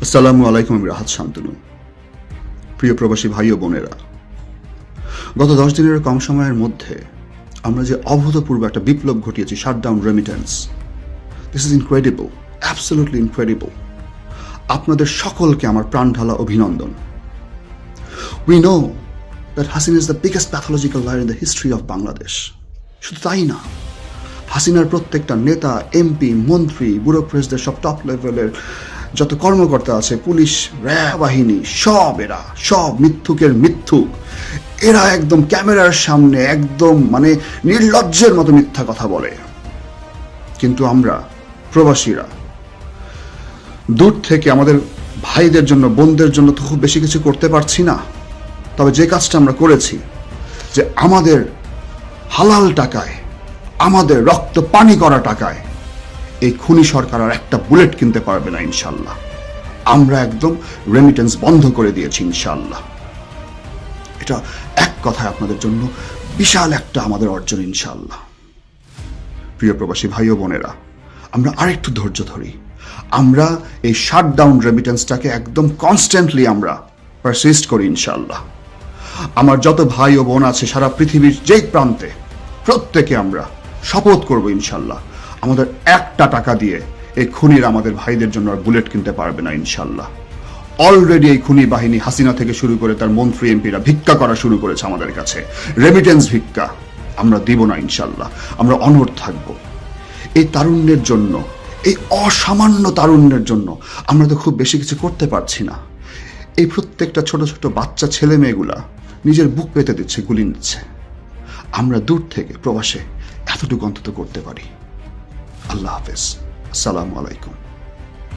আসসালামু আলাইকুম। আমি রাহাত শান্তনু। প্রিয় প্রবাসী ভাই ও বোনেরা, গত 10 দিনের কম সময়ের মধ্যে আমরা যে অভূতপূর্ব একটা বিপ্লব ঘটিয়েছি, shutdown remittance, this is incredible, absolutely incredible. আপনাদের সকলকে আমার প্রাণ ঢালা অভিনন্দন। We know that Hasina is the biggest pathological liar in the history of Bangladesh. শুধু তাই না, হাসিনার প্রত্যেকটা নেতা, এমপি, মন্ত্রী, ব্যুরোক্রেটসদের সব টপ লেভেলের যত কর্মকর্তা আছে, পুলিশ, র্যাব বাহিনী, সব মিথ্যুকের মিথ্যুক। এরা একদম ক্যামেরার সামনে একদম নির্লজ্জের মতো মিথ্যা কথা বলে। কিন্তু আমরা প্রবাসীরা দূর থেকে আমাদের ভাইদের জন্য, বোনদের জন্য তো খুব বেশি কিছু করতে পারছি না। তবে যে কাজটা আমরা করেছি, যে আমাদের হালাল টাকায়, আমাদের রক্ত পানি করা টাকায় এই খুনি সরকার আর একটা বুলেট কিনতে পারবে না ইনশাল্লাহ। আমরা একদম রেমিটেন্স বন্ধ করে দিয়েছি ইনশাল্লাহ। এটা এক কথায় আপনাদের জন্য বিশাল একটা আমাদের অর্জন ইনশাল্লাহ। প্রিয় প্রবাসী ভাই ও বোনেরা, আমরা আরেকটু ধৈর্য ধরি। আমরা এই শাটডাউন রেমিটেন্সটাকে একদম কনস্ট্যান্টলি আমরা পারসিস্ট করি ইনশাল্লাহ। আমার যত ভাই ও বোন আছে সারা পৃথিবীর যে প্রান্তে, প্রত্যেকে আমরা শপথ করব ইনশাল্লাহ, আমাদের একটা টাকা দিয়ে এই খুনির আমাদের ভাইদের জন্য আর বুলেট কিনতে পারবে না ইনশাল্লাহ। অলরেডি এই খুনি বাহিনী হাসিনা থেকে শুরু করে তার মন্ত্রী এমপিরা ভিক্ষা করা শুরু করেছে আমাদের কাছে, রেমিটেন্স ভিক্ষা। আমরা দিব না ইনশাল্লাহ, আমরা অনড় থাকব। এই তারুণ্যের জন্য, এই অসামান্য তারুণ্যের জন্য আমরা তো খুব বেশি কিছু করতে পারছি না। এই প্রত্যেকটা ছোট ছোট বাচ্চা ছেলে মেয়েগুলা নিজের বুক পেতে দিচ্ছে, গুলি নিচ্ছে। আমরা দূর থেকে প্রবাসে এতটুকু অন্তত করতে পারি। আল্লাহ হাফেজ, আসসালামু আলাইকুম।